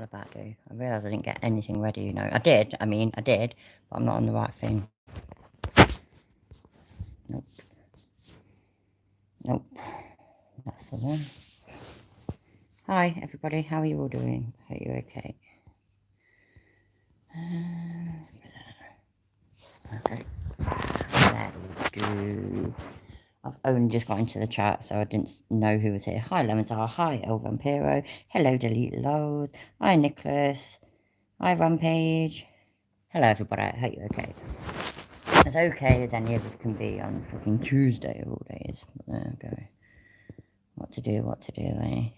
hell about do? I realised I didn't get anything ready, you know. I did, but I'm not on the right thing. Nope. Nope. That's the one. Hi, everybody. How are you all doing? Hope you're okay. Okay. That'll do. I've only just got into the chat, so I didn't know who was here. Hi, Lemontar. Hi, El Vampiro. Hello, Delete Lows. Hi, Nicholas. Hi, Rampage. Hello, everybody. I hope you're okay. As okay as any of us can be on fucking Tuesday all days. But there we go. What to do, eh?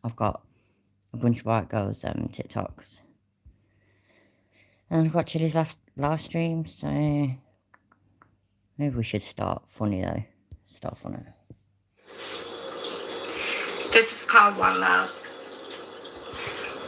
I've got a bunch of white girls TikToks. And I've got Chili's last live stream, so maybe we should start funny though. Start funny. This is called One Love.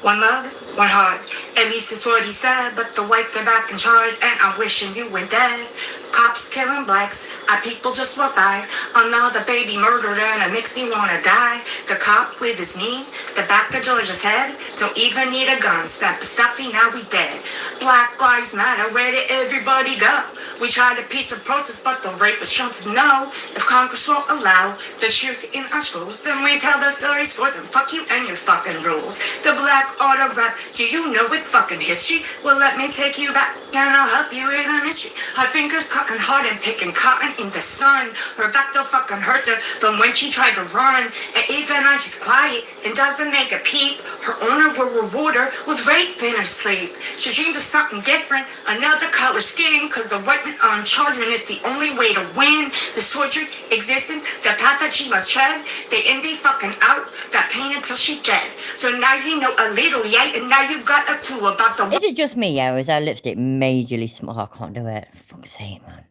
One love, one heart. At least it's what he said, but the white they're back in charge, and I'm wishing you were dead. Cops killing blacks, our people just walk by. Another baby murdered, and it makes me wanna die. The cop with his knee, the back of Georgia's head. Don't even need a gun, snap a selfie, now we dead. Black Lives Matter, where did everybody go? We tried a peaceful protest, but the rape was shown to know. If Congress won't allow the truth in our schools, then we tell the stories for them. Fuck you and your fucking rules. The black auto rap, do you know it fucking history? Well, let me take you back and I'll help you in a mystery. Her fingers cutting hard and picking cotton in the sun. Her back don't fucking hurt her from when she tried to run. And even though she's quiet and doesn't make a peep, her owner will reward her with rape in her sleep. She dreams of something different, another color skin, cause the white men are in charge and it's the only way to win. The tortured existence, the path that she must tread, they envy fucking out that pain until she dead. So now you know a little, yeah, and now you got a clue about the... Is it just me, yeah, or is her lipstick majorly small? I can't do it. Fuck's sake, man.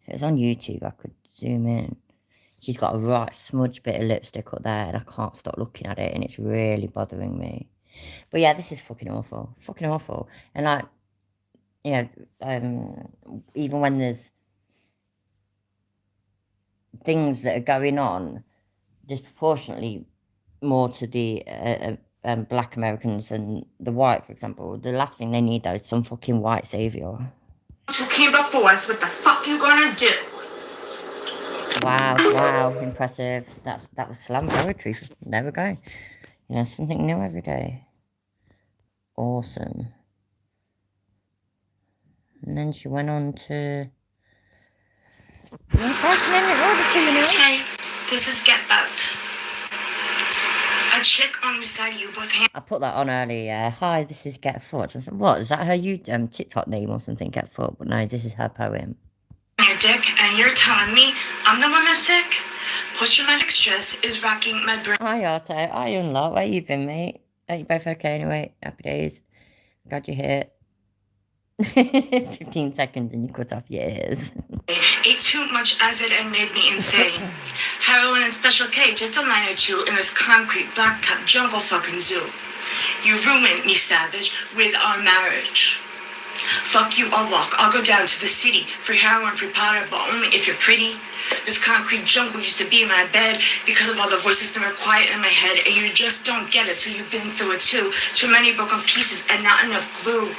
If it was on YouTube, I could zoom in. She's got a right smudge bit of lipstick up there, and I can't stop looking at it, and it's really bothering me. But yeah, this is fucking awful. Fucking awful. And like, you know, even when there's things that are going on disproportionately more to the black Americans than the white, for example, the last thing they need though is some fucking white savior. Who came before us, what the fuck you gonna do? Wow, impressive. That was slam poetry. There we go. You know, something new every day. Awesome. And then she went on to... Hey, this is Get Fucked. A chick on beside you, both hands. I put that on earlier. Hi, this is Get Foot. I said, what? Is that her TikTok name or something? Get Foot. But no, this is her poem. Your dick, and you're telling me I'm the one that's sick? Post-traumatic stress is rocking my brain. Hi, Arto. Hi, Unlock. Where you been, mate? Are you both okay anyway? Happy days. Glad you're here. 15 seconds and you cut off your ears. Ate too much acid and made me insane. Heroin and Special K, just a line or two in this concrete blacktop jungle fucking zoo. You ruined me, savage, with our marriage. Fuck you, I'll walk. I'll go down to the city for heroin, free powder, but only if you're pretty. This concrete jungle used to be in my bed because of all the voices that were quiet in my head, and you just don't get it till you've been through it too. Too many broken pieces and not enough glue.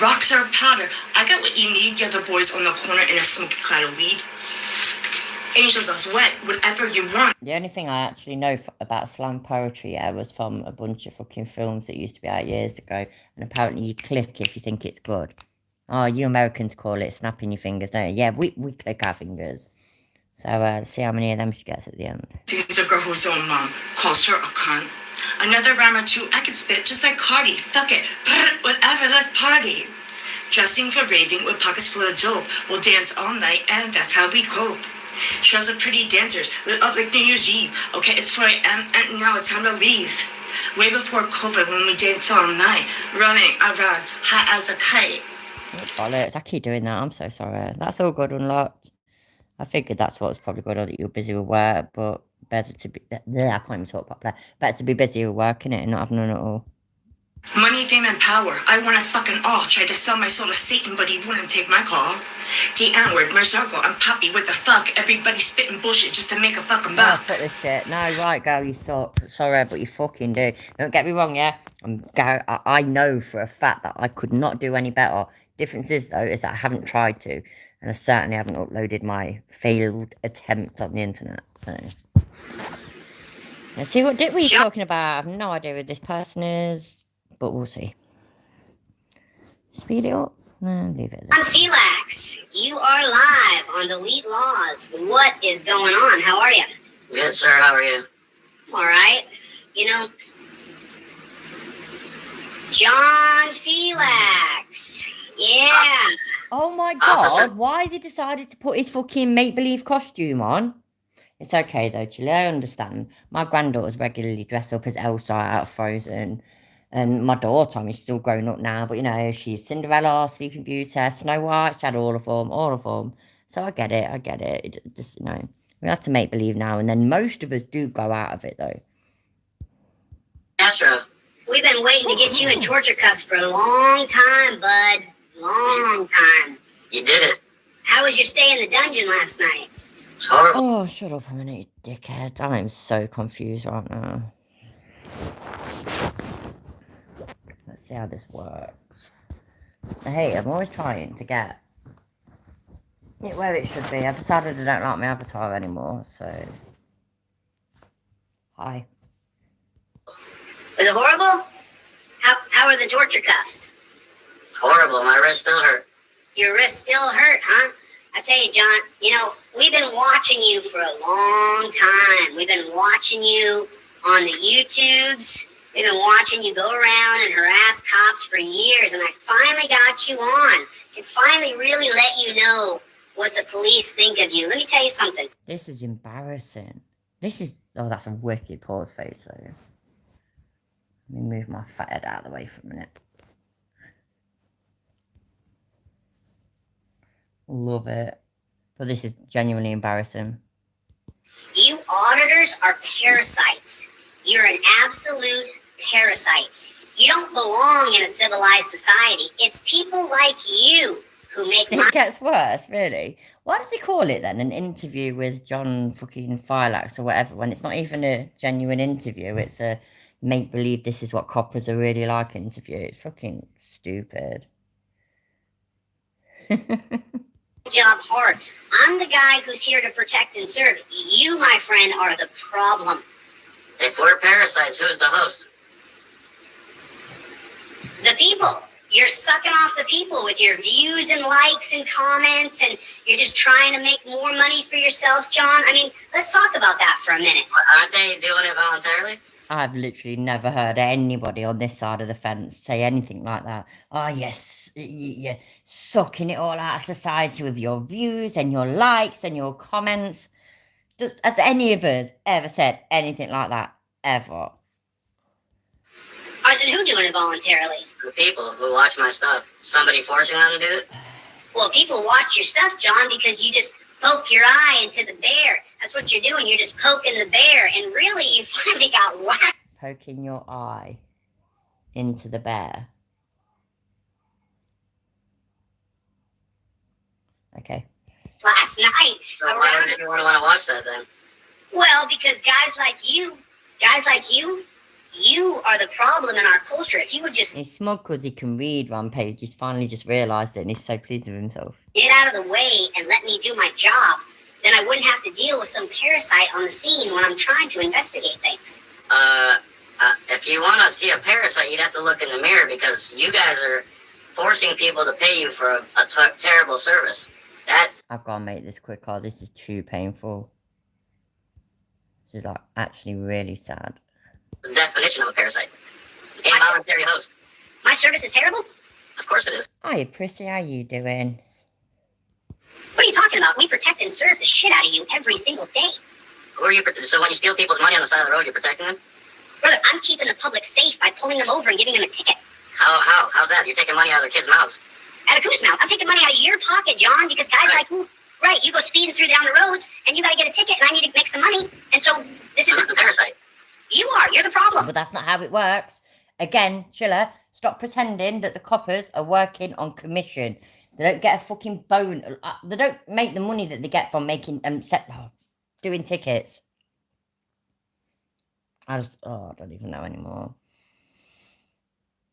Rocks are powder. I got what you need. You're the boys on the corner in a smoky cloud of weed. Angels are wet, whatever you want. The only thing I actually know about slam poetry, yeah, was from a bunch of fucking films that used to be out years ago, and apparently you click if you think it's good. Oh, you Americans call it snapping your fingers, don't you? Yeah, we click our fingers. So, see how many of them she gets at the end. Seems a girl whose own mom calls her a cunt. Another rhyme or two I could spit just like Cardi. Fuck it, whatever, let's party. Dressing for raving with pockets full of dope. We'll dance all night and that's how we cope. Shells of pretty dancers, lit up like New Year's Eve. Okay, it's 4 a.m. and now it's time to leave. Way before COVID when we danced all night. Running around high as a kite. Bollocks, I keep doing that, I'm so sorry. That's all good, Unlocked. I figured that's what was probably going on, that you're busy with work, but better to be... I can't even talk properly. Better to be busy with work, innit, and not having none at all. Money, fame, and power. I want it fucking all. Tried to sell my soul to Satan, but he wouldn't take my call. The N-word, Merzago, I'm Poppy with the fuck. Everybody spitting bullshit just to make a fucking Oh, buck. fuck this shit. No, right, girl, you suck. Sorry, but you fucking do. Don't get me wrong, yeah? I know for a fact that I could not do any better. Difference is, though, is that I haven't tried to. And I certainly haven't uploaded my failed attempt on the internet, so... Let's see what dick we're talking about. I have no idea who this person is, but we'll see. Speed it up. No, leave it there. I'm Felix. You are live on Delete Laws. What is going on? How are you? Good, sir. How are you? All right. You know, John Felix. Yeah. Oh my god, Officer. why they decided to put his fucking make-believe costume on? It's okay though, Chile, I understand. My granddaughter's regularly dressed up as Elsa out of Frozen. And my daughter, I mean, she's still grown up now, but you know, she's Cinderella, Sleeping Beauty, Snow White, she had all of them. So I get it. It just, you know, we have to make believe now and then. Most of us do go out of it though. Astro. We've been waiting to get you in torture cuffs for a long time, bud. Long time. You did it. How was your stay in the dungeon last night? It's horrible. Oh, shut up a minute, you dickhead. I am so confused right now. Let's see how this works. Hey, I'm always trying to get it where it should be. I've decided I don't like my avatar anymore, so... Hi. Was it horrible? How are the torture cuffs? Horrible. My wrist still hurt. Your wrist still hurt, huh? I tell you, John, you know, we've been watching you for a long time. We've been watching you on the YouTubes. We've been watching you go around and harass cops for years, and I finally got you on. And finally really let you know what the police think of you. Let me tell you something. This is embarrassing. This is... Oh, that's a wicked pause face, though. Let me move my fat head out of the way for a minute. Love it. But this is genuinely embarrassing. You auditors are parasites. You're an absolute parasite. You don't belong in a civilized society. It's people like you who make It gets worse, really. Why does he call it then an interview with John fucking Filax or whatever when it's not even a genuine interview? It's a make-believe this is what coppers are really like interview. It's fucking stupid. job hard. I'm the guy who's here to protect and serve. You, my friend, are the problem. If we're parasites, who's the host? The people. You're sucking off the people with your views and likes and comments, and you're just trying to make more money for yourself, John. I mean, let's talk about that for a minute. Aren't they doing it voluntarily? I've literally never heard anybody on this side of the fence say anything like that. Oh, yes, you're sucking it all out of society with your views and your likes and your comments. Has any of us ever said anything like that? Ever? I said, who doing it voluntarily? The people who watch my stuff. Somebody forcing them to do it? Well, people watch your stuff, John, because you just poke your eye into the bear. That's what you're doing. You're just poking the bear, and really, you finally got whacked. Poking your eye into the bear. Okay. Last night. So why would anyone want to watch that then? Well, because guys like you, you are the problem in our culture. If you would just He's smug because he can read Rampage. He's finally just realised it and he's so pleased with himself. get out of the way and let me do my job, then I wouldn't have to deal with some parasite on the scene when I'm trying to investigate things. If you want to see a parasite, you'd have to look in the mirror because you guys are forcing people to pay you for a terrible service. I've got to make this quicker. This is too painful. This is like actually really sad. The definition of a parasite. Involuntary host. My service is terrible? Of course it is. Hi, Prissy. How you doing? What are you talking about? We protect and serve the shit out of you every single day. Who are you? So when you steal people's money on the side of the road, you're protecting them? Brother, I'm keeping the public safe by pulling them over and giving them a ticket. How's that? You're taking money out of their kids' mouths. Out of whose mouth? I'm taking money out of your pocket, John, because guys like you, right, you go speeding through down the roads, and you got to get a ticket, and I need to make some money. And so this is the parasite. You are. You're the problem. But that's not how it works. Again, Chiller, stop pretending that the coppers are working on commission. They don't get a fucking bone. They don't make the money that they get from making doing tickets. I don't even know anymore.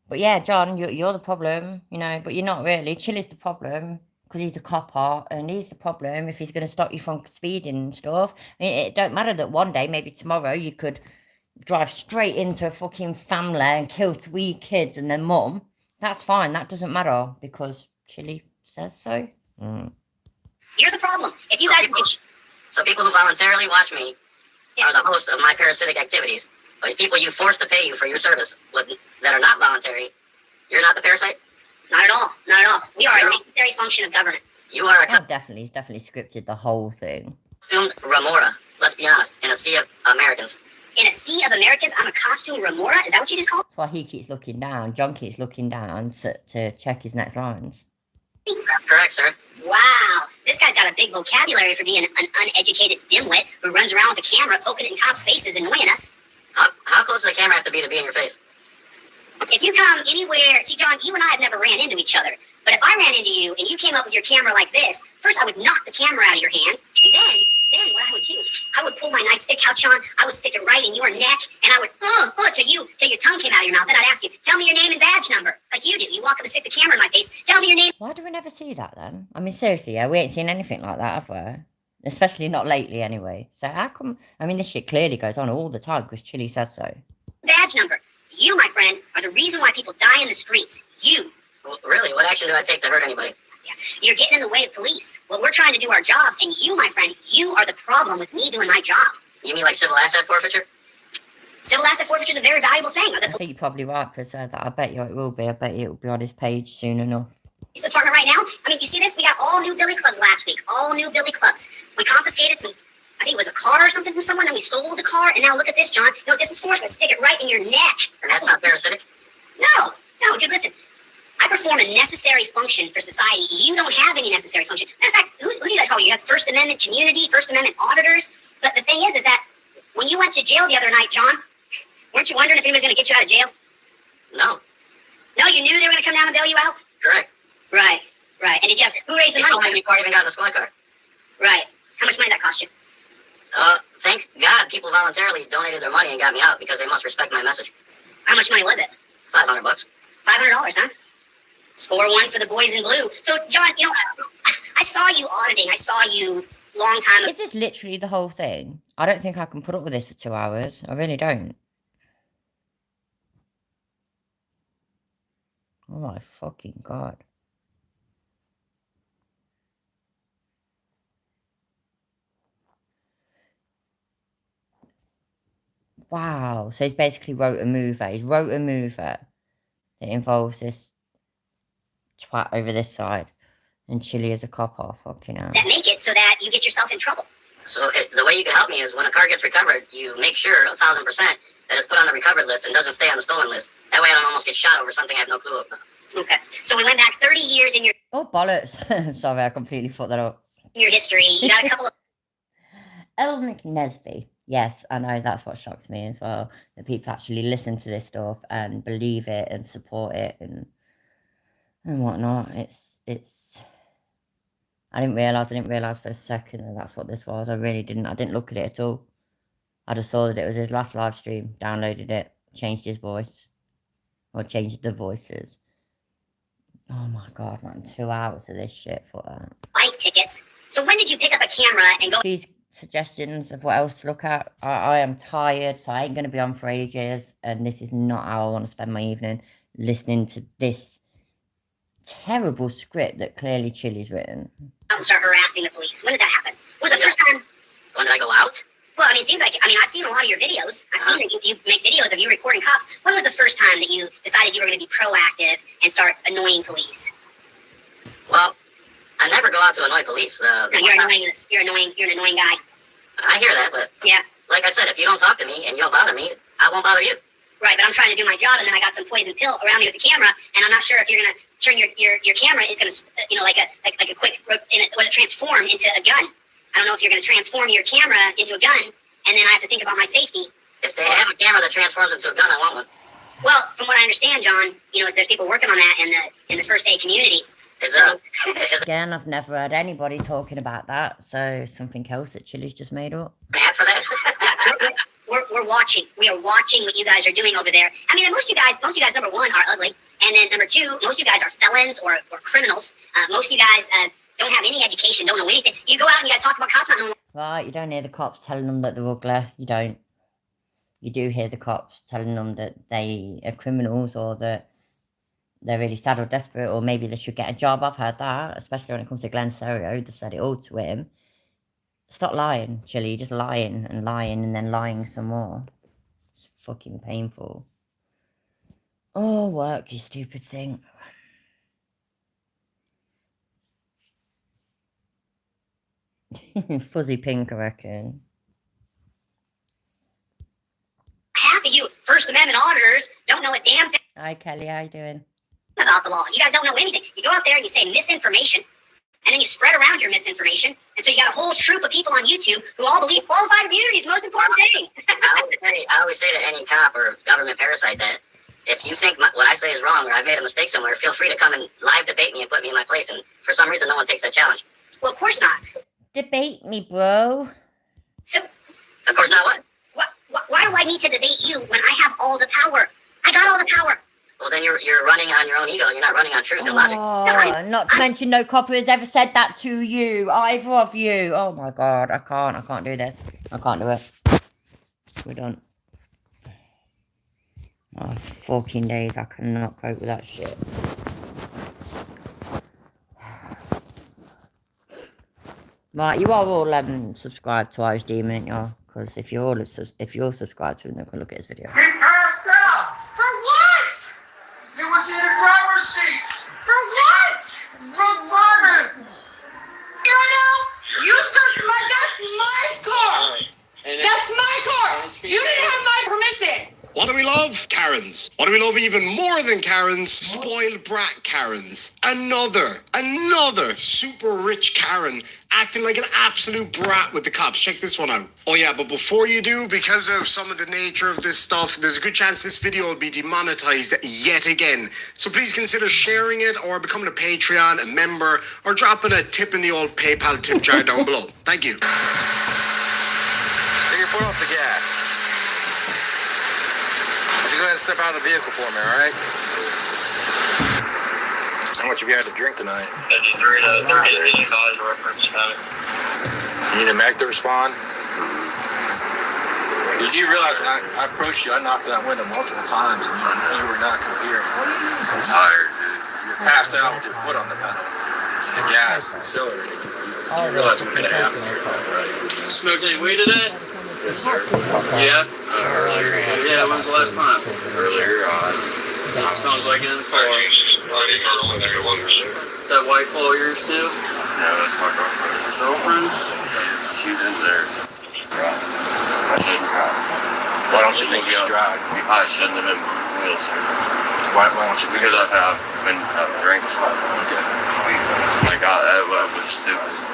But yeah, John, you're the problem, but you're not really. Chilly's the problem because he's a copper, and he's the problem if he's going to stop you from speeding and stuff. I mean, it don't matter that one day, maybe tomorrow, you could drive straight into a fucking family and kill 3 kids and their mum. That's fine. That doesn't matter because Chilly says so. You're the problem. If you So people who voluntarily watch me are the host of my parasitic activities. But people you force to pay you for your service that are not voluntary, you're not the parasite? Not at all. Not at all. We are a necessary function of government. You are a He's definitely scripted the whole thing. costumed remora, let's be honest, in a sea of Americans. In a sea of Americans, I'm a costume remora? Is that what you just called? That's why he keeps looking down. John keeps looking down to check his next lines. Correct, sir. Wow. This guy's got a big vocabulary for being an uneducated dimwit who runs around with a camera poking it in cops' faces, annoying us. How close does the camera have to be in your face? If you come anywhere, see, John, you and I have never ran into each other. But if I ran into you and you came up with your camera like this, first I would knock the camera out of your hand, and then what I would do, I would pull my nightstick out, John, I would stick it right in your neck, and I would, till your tongue came out of your mouth. Then I'd ask you, tell me your name and badge number, like you do. You walk up and stick the camera in my face, tell me your name. Why do we never see that then? I mean, seriously, yeah, we ain't seen anything like that, have we? Especially not lately, anyway. So how come? I mean, this shit clearly goes on all the time because Chilly says so. Badge number. You, my friend, are the reason why people die in the streets. You. Well, really? What action do I take to hurt anybody? Yeah. You're getting in the way of police. Well, we're trying to do our jobs, and you, my friend, you are the problem with me doing my job. You mean like civil asset forfeiture? Civil asset forfeiture is a very valuable thing. I think you're probably right, Chris. I bet you it will be. I bet you it will be on his page soon enough. Police department right now. I mean, you see this? We got all new billy clubs last week. All new billy clubs. We confiscated some. I think it was a car or something from someone. Then we sold the car, and now look at this, John. You know what this is for? It's gonna stick it right in your neck. That's not parasitic. No, dude, listen. I perform a necessary function for society. You don't have any necessary function. Matter of fact, who do you guys call? You have First Amendment community, First Amendment auditors. But the thing is that when you went to jail the other night, John, weren't you wondering if anybody's going to get you out of jail? No. No, you knew they were going to come down and bail you out? Correct. Right. And did you have, who raised the money? Before I even got in the squad car. Right. How much money did that cost you? Thanks God people voluntarily donated their money and got me out because they must respect my message. How much money was it? $500. $500, huh? Score one for the boys in blue. So, John, I saw you auditing. I saw you long time ago. Is this literally the whole thing? I don't think I can put up with this for 2 hours. I really don't. Oh my fucking God. Wow. So he's basically wrote a movie. He's wrote a movie that involves this twat over this side. And Chilly is a copper. Fucking hell. That make it so that you get yourself in trouble. So the way you can help me is when a car gets recovered, you make sure 1,000% that it's put on the recovered list and doesn't stay on the stolen list. That way I don't almost get shot over something I have no clue about. Okay. So we went back 30 years in your... Oh, bollocks. Sorry, I completely fucked that up. Your history. You got a couple of... Elle McNesby. Yes, I know, that's what shocks me as well. That people actually listen to this stuff and believe it and support it and whatnot. It's I didn't realise for a second that that's what this was. I really didn't. I didn't look at it at all. I just saw that it was his last live stream, downloaded it, changed his voice. Or changed the voices. Oh my God, man, 2 hours of this shit for that. Bike tickets. So when did you pick up a camera and go... Please, suggestions of what else to look at. I am tired, so I ain't going to be on for ages. And this is not how I want to spend my evening, listening to this terrible script that clearly Chilly's written. Out and start harassing the police. When did that happen? When was the first time? When did I go out? Well, I mean, it seems like, I've seen a lot of your videos. I've seen that you make videos of you recording cops. When was the first time that you decided you were going to be proactive and start annoying police? Well, I never go out to annoy police. No, you're an annoying guy. I hear that, but yeah, like I said, if you don't talk to me and you don't bother me, I won't bother you. Right, but I'm trying to do my job, and then I got some poison pill around me with the camera, and I'm not sure if you're gonna turn your camera into like a quick transform into a gun. I don't know if you're gonna transform your camera into a gun, and then I have to think about my safety. If they have a camera that transforms into a gun, I want one. Well, from what I understand, John, is there's people working on that in the first aid community. Again, I've never heard anybody talking about that, so something else that Chili's just made up. Ad for that? we're watching. We are watching what you guys are doing over there. I mean, most of you guys, number one, are ugly, and then number two, most of you guys are felons or criminals. Most of you guys don't have any education, don't know anything. You go out and you guys talk about cops not knowing. Right, you don't hear the cops telling them that they're ugly. You don't. You do hear the cops telling them that they are criminals or that they're really sad or desperate, or maybe they should get a job. I've heard that, especially when it comes to Glenn Serio. They've said it all to him. Stop lying, Chili. You're just lying and lying and then lying some more. It's fucking painful. Oh, work, you stupid thing. Fuzzy pink, I reckon. Half of you First Amendment auditors don't know a damn thing. Hi, Kelly. How you doing? About the law. You guys don't know anything. You go out there and you say misinformation, and then you spread around your misinformation, and so you got a whole troop of people on YouTube who all believe qualified immunity is the most important thing. I always say to any cop or government parasite that if you think what I say is wrong or I've made a mistake somewhere, feel free to come and live debate me and put me in my place. And for some reason, no one takes that challenge. Well, of course not. Debate me, bro. So, of course not. What? Why do I need to debate you when I have all the power? I got all the power. Well, then you're running on your own ego. You're not running on truth and logic. Oh, not to mention no copper has ever said that to you, either of you. Oh my god, I can't do this. I can't do it. We're done. Oh, fucking days, I cannot cope with that shit. Right, you are all subscribed to Irish Demon, aren't you? Because if you're subscribed to him, then go look at his video. He passed out. For what? He was in a driver's seat. For what? Drunk driving. You know, you searched that's my car. That's my car. You didn't have my permission. What do we love? Karens. What do we love even more than Karens? Spoiled brat Karens. Another super rich Karen acting like an absolute brat with the cops. Check this one out. Oh yeah, but before you do, because of some of the nature of this stuff, there's a good chance this video will be demonetized yet again. So please consider sharing it or becoming a Patreon, a member, or dropping a tip in the old PayPal tip jar down below. Thank you. Take your foot off the gas. Go ahead and step out of the vehicle for me, all right? How much have you had to drink tonight? 53 to 30 college reference. You need a mech to respond? Did you realize when I approached you, I knocked on that window multiple times and you were not coherent? I'm tired, dude. You're passed out with your foot on the pedal. The gas, accelerating. You realize what's going to happen here, right? Smoked any weed today? Yes, sir. Yeah? Earlier. Yeah, when was the last time? Earlier. It smells like it in the car. Is that white claw yours too? No, that's my girlfriend. Girlfriend? She's in there. I shouldn't drive. Why don't you think you should drive? I shouldn't have been real, sir. Why don't you? Because I've been having drinks. Okay. Like, that was stupid.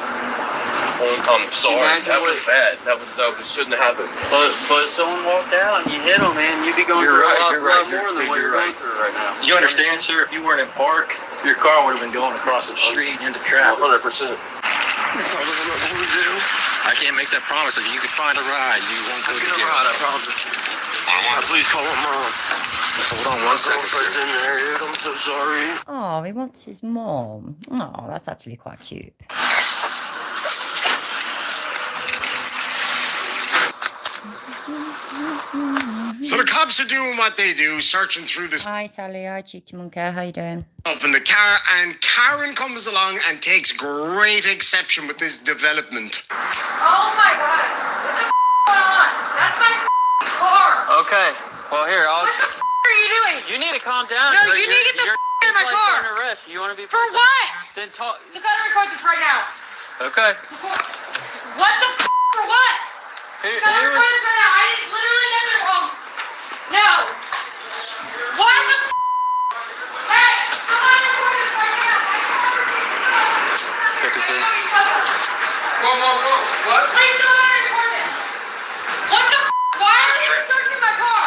I'm sorry. That was bad. That shouldn't have happened. But someone walked out and you hit them, man. You'd be going through a lot more than what you're going through right now. You understand, sir? If you weren't in park, your car would have been going across the street into traffic. 100%. I can't make that promise. If you could find a ride, you won't go Get a together. ride, I promise. Please call my mom. Hold on one second. Girlfriend's in there, dude. I'm so sorry. Oh, he wants his mom. Oh, that's actually quite cute. So the cops are doing what they do, searching through this Hi, Sally. Hi, Cheeky Monkey. How you doing? stuff in the car, and Karen comes along and takes great exception with this development. Oh my gosh. What the going on? That's my car. Okay. Well, here, What the are you doing? You need to calm down. No, you need to get the in my car. Under arrest. You want to be For what? Then talk. So gotta record this right now. Okay. What the for what? Who Gotta record was? this right now. I did literally nothing wrong. No. What the Hey, somebody record this right now. Whoa. What? Please somebody record this. What the Why are you searching my car?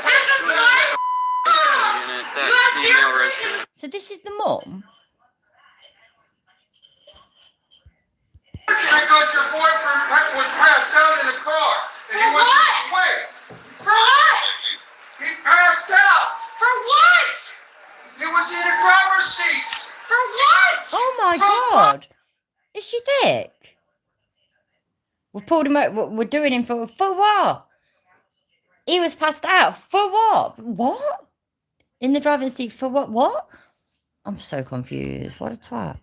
This is my So this is the mum? Because your boyfriend was passed out in the car. And he was away. For what? He passed out. For what? He was in the driver's seat. For what? Oh my God. Is she thick? We pulled him out. We're doing him for what? He was passed out. For what? What? In the driving seat for what? What? I'm so confused. What a twat.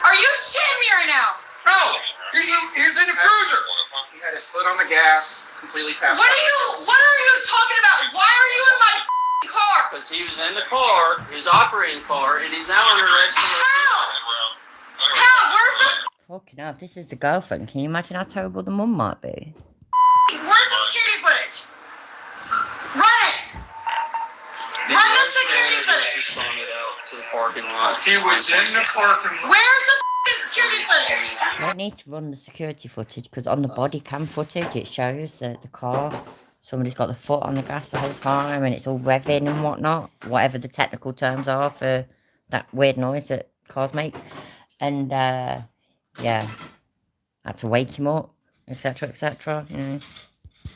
Are you shitting me right now? No, he's in the cruiser. He had his foot on the gas, completely passed What out. are you talking about? Why are you in my car? Because he was in the car, he was operating the car, and he's now under arrest. How? Where's the Fucking hell, if this is the girlfriend, can you imagine how terrible the mum might be? Where's the security footage? Run it! Run the security footage! Responded out to the parking lot. He was in the parking lot. Where's the security footage? I don't need to run the security footage because on the body cam footage it shows that the car, somebody's got the foot on the gas the whole time and it's all revving and whatnot, whatever the technical terms are for that weird noise that cars make. And yeah, I had to wake him up, etc., etc. You know.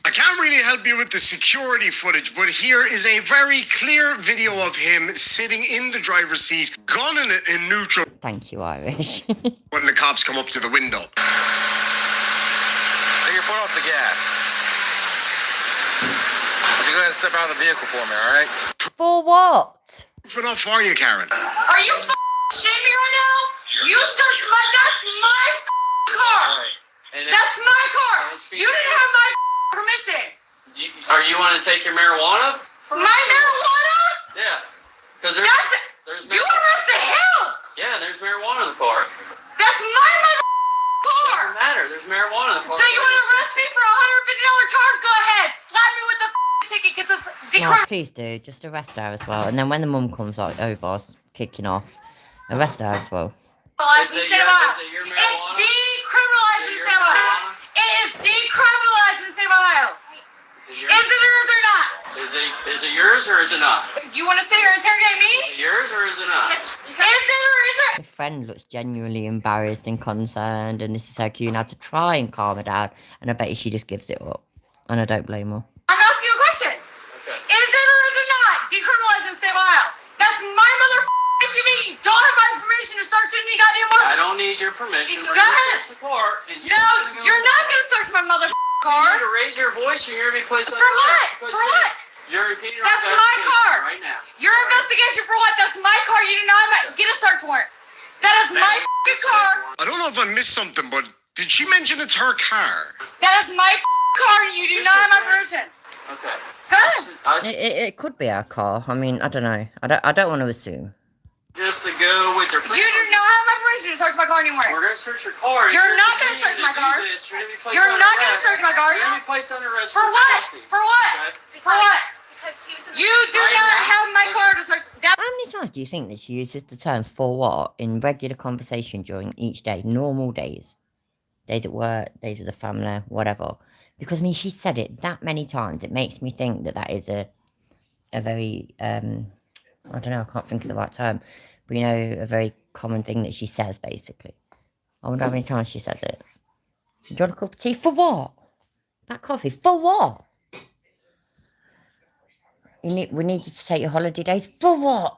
I can't really help you with the security footage, but here is a very clear video of him sitting in the driver's seat, gunning it in neutral Thank you, Irish. when the cops come up to the window. Take your foot off the gas. You go ahead and step out of the vehicle for me, all right? For what? For enough for you, Karen. Are you shitting me right now? You searched that's my car! That's my car! You didn't have my permission! Are you want to take your marijuana? My marijuana? Yeah. Because there's You arrested him! Yeah, there's marijuana in the car. That's my car! Doesn't matter. There's marijuana in the car. So you want to arrest me for $150 charge? Go ahead. Slap me with the ticket. Gets us No, decriminalized. please do. Just arrest her as well. And then when the mum comes like over, kicking off, arrest her as well. Instead of Ohio. is it your It's marijuana? decriminalized in the state of Ohio. It is decriminalized in the state of Ohio. Is Is it yours or not? Is it yours or is it not? You want to sit here and interrogate me? Is it yours or is it not? Is it or is it? The friend looks genuinely embarrassed and concerned, and this is her cue now to try and calm her down. And I bet you she just gives it up. And I don't blame her. I'm asking you a question. Is it or is it not decriminalized in the state of Ohio? That's my SUV. You don't have my permission to search any goddamn car. I don't need your permission. Go ahead. Search the car. No, you're not gonna search my car. You're to raise your voice or you're going to be placed under For what? arrest. For what? You're repeating our That's my investigation car. right now. Your investigation for what? That's my car. You do not get a search warrant. That is my car. I don't know if I missed something, but did she mention it's her car? That is my car, and you do not have my permission. Okay. Go ahead. It could be our car. I mean, I don't know. I don't want to assume. Just to go with your You do not have my permission to search my car anymore. We're going to search your car. You're not going to search my car. You're not going to search my car. You're going to be placed under arrest. For what? For what? For what? You do not have my car to search. How many times do you think that she uses the term "for what" in regular conversation during each day, normal days, days at work, days with the family, whatever? Because I mean, she said it that many times. It makes me think that that is a very I don't know. I can't think of the right term, but you know, a very common thing that she says. Basically, I wonder how many times she says it. Do you want a cup of tea? For what? That coffee? For what? We need you to take your holiday days. For what?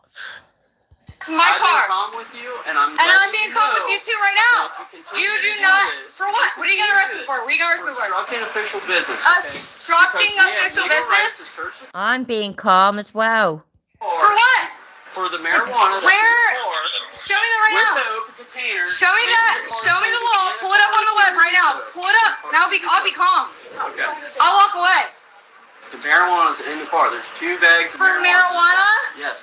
It's my car. I'm with you, and I'm being calm with you too right now. You do not. For what? What are you going to arrest me for? What are you going to arrest me for? Obstructing official business. Obstructing official business? I'm being calm as well. For what? For the marijuana. Where? Show me that right With now. the open container. Show me that. Show me the law. Pull it up on the web right now. Pull it up. And I'll be calm. Okay. I'll walk away. The marijuana's in the car. There's 2 bags of For marijuana? Yes.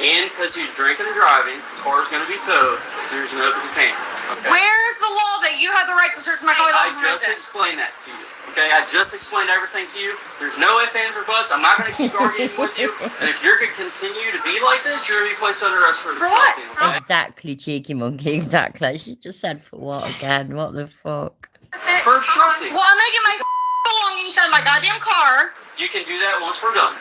And because he was drinking and driving, the car's going to be towed. There's an open container. Okay? Where's the law that you have the right to search my car I without just permission? explained that to you. Okay? I just explained everything to you. There's no ifs, ands, or buts. I'm not going to keep arguing with you. And if you're going to continue to be like this, you're going to be placed under arrest for For what? obstructing. Okay? Exactly, cheeky monkey. Exactly. She just said for what again? What the fuck? For obstructing. Well, I'm gonna get my belongings out of my goddamn car. You can do that once we're done.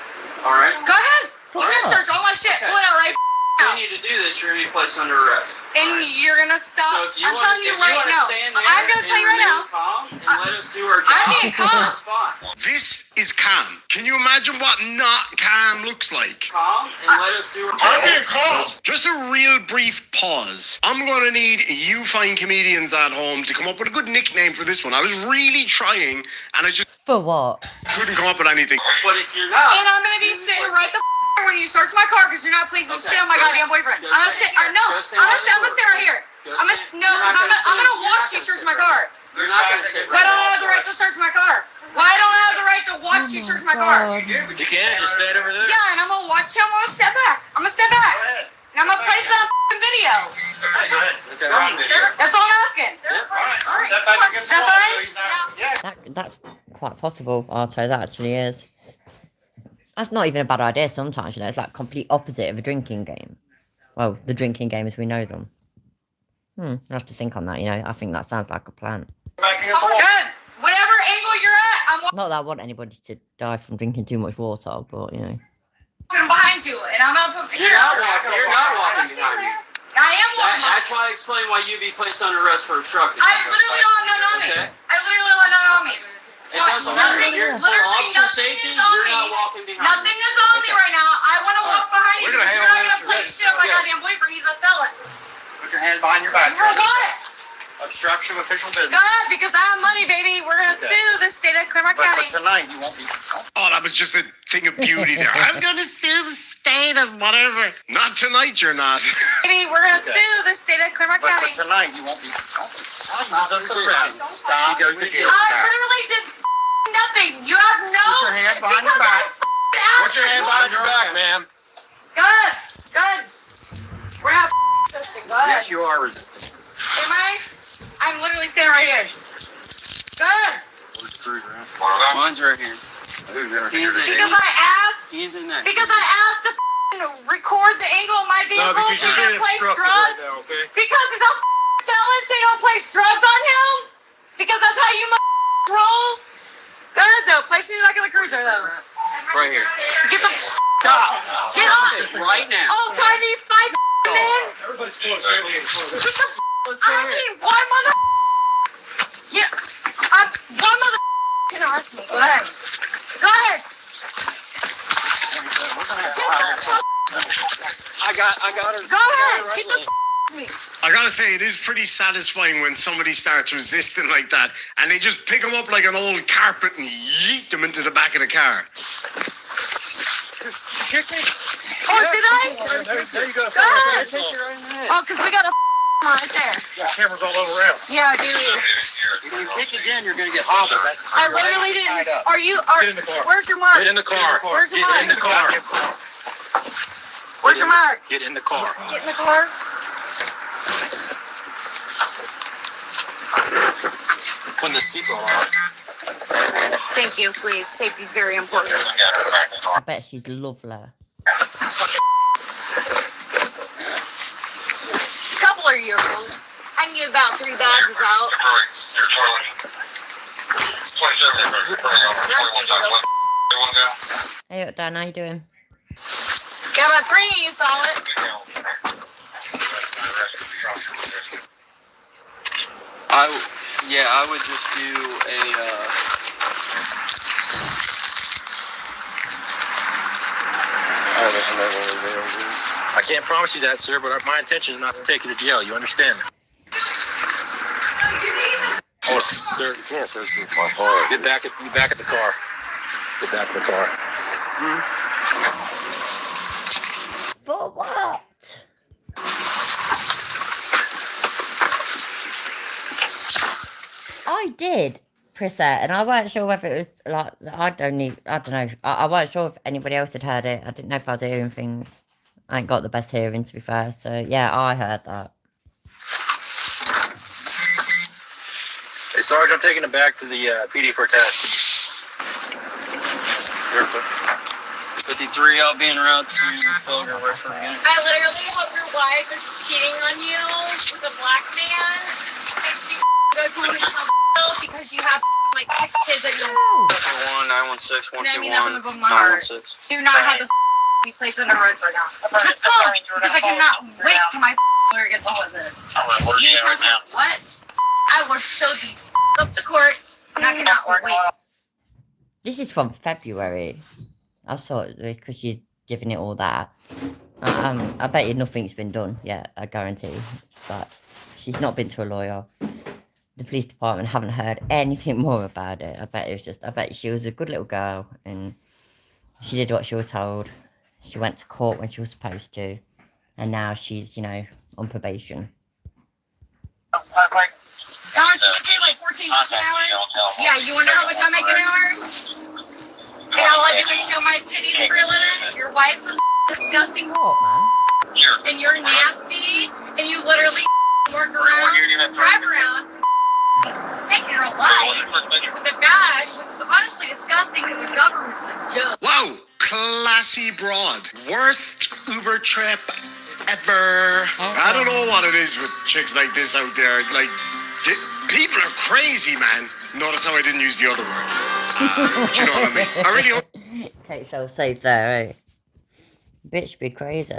All right? Go ahead. For You're gonna what? search all my shit. Pull it out right now. If you need to do this, you're gonna be placed under arrest. And you're gonna stop. So if you I'm wanna, telling you if right you wanna now. stand there I'm gonna tell you right now. Calm and let us do our job. I'm being calm. That's fine. This is calm. Can you imagine what not calm looks like? Calm and let us do our job. Just a real brief pause. I'm gonna need you fine comedians at home to come up with a good nickname for this one. I was really trying and I just For what? couldn't come up with anything. But if you're not, And I'm gonna be sitting right the when you search my car because you're not placing shit on my goddamn boyfriend. I'm gonna sit. No, I'm gonna sit right here. I'm gonna watch you search my car. you're not gonna sit Why right don't I have the right to search my car? Why don't I have the right to watch you search my car? You can just stand over there. Yeah, and I'm gonna watch you. I'm gonna step back. I'm gonna step back. And I'm gonna place it on video. That's all I'm asking. That's all right? That's quite possible, Arto. That actually is. That's not even a bad idea sometimes, you know. It's like complete opposite of a drinking game. Well, the drinking game as we know them. I have to think on that, you know. I think that sounds like a plan. Good. Whatever angle you're at, I'm Not that I want anybody to die from drinking too much water, but, you know. walking behind you, and I'm gonna put You're not walking behind you. I am walking. That's why I explained why you'd be placed under arrest for obstructing. I literally don't have none on me. Okay. I literally don't have none on me. It doesn't matter. Nothing, For literally officer nothing safety, is on you're me. not walking behind Nothing is on me right now. I want to walk behind you We're gonna because you're not handle gonna this place shit on my Yeah. goddamn boyfriend. He's a felon. Put your hands behind your back. For what? Obstruction of official business. God, because I have money, baby. We're gonna sue the state of Claremont But County. tonight you won't be. Oh, that was just a thing of beauty there. I'm gonna sue the state of whatever. Not tonight, you're not. Baby, we're gonna sue the state of Claremont But County. tonight you won't be. Stop. Stop. You go to jail. I literally did nothing. You have no. Put your hand behind your back. Put your hand behind your back, ma'am. Good. Good. We're not resisting. Go ahead. Yes, you are resisting. Am I? I'm literally standing right here. Good. Where's the cruiser at? Mine's right here. Who's in He's in Because I asked. He's in there. Because I asked to record the angle of my vehicle so he can place drugs. okay? Because he's a felon, so you don't place drugs on him. Because that's how you roll. Good though. Place me back in the cruiser though. Right here. Get the Stop. get off. Right now. Oh, so I need 5 men. Everybody's close. Get the I need one mother. Yeah, one mother can arrest me. Go ahead. Go ahead. I got her. Go ahead. Get the me. I gotta say, it is pretty satisfying when somebody starts resisting like that and they just pick them up like an old carpet and yeet them into the back of the car. Oh, did I? There you go. Go ahead. Oh, because we got a right there. Yeah, cameras all over around. Yeah, dude. If you kick again, you're gonna get hobbled. I literally didn't. Are you? Get in the car. Where's your mark? Get in the car. Where's your Get mark? in the car. Where's your mark? Get in the car. Get in the car. Put the seatbelt on. Thank you, please. Safety's very important. I bet she's lovely. Couple of years old. I can get about 3 badges out. Hey, Dan, how you doing? Got about 3 of you solid. I would just do I can't promise you that, sir, but my intention is not to take you to jail. You understand me? Oh, sir, you can't, sir. Get back at the car. Get back to the car. For what? I did press it, and I wasn't sure whether it was like I don't know. I wasn't sure if anybody else had heard it. I didn't know if I was hearing things. I ain't got the best hearing, to be fair. So yeah, I heard that. Hey, Sarge, I'm taking it back to the PD for a test. 53 out being route to Fulger, Richmond again. I literally hope your wife is cheating on you with a black man. And she goes home and tells because you have like 6 kids that you 916, 121, I mean, none of them are. 916. do not have the be placed under arrest right now. Let's go! Because I cannot wait till my lawyer gets all of this. What? I will show the up to court, and I cannot wait. This is from February. I thought because she's giving it all that. I bet you nothing's been done yet, I guarantee. But she's not been to a lawyer. The police department haven't heard anything more about it. I bet she was a good little girl and she did what she was told. She went to court when she was supposed to. And now she's, on probation. How much you pay, like 14 bucks an hour? Yeah, you wanna know how much I make an hour? And all I do is show my titties for a living? Your wife's a disgusting What, man? and you're nasty, and you literally work around, drive around, take your life with a badge, which is honestly disgusting because the government's a joke. Wow, classy broad. Worst Uber trip ever. I don't know what it is with chicks like this out there. Like, people are crazy, man. Notice how I didn't use the other word. But you know what I mean. I really hope. Okay, so safe there, right? Bitch be crazy.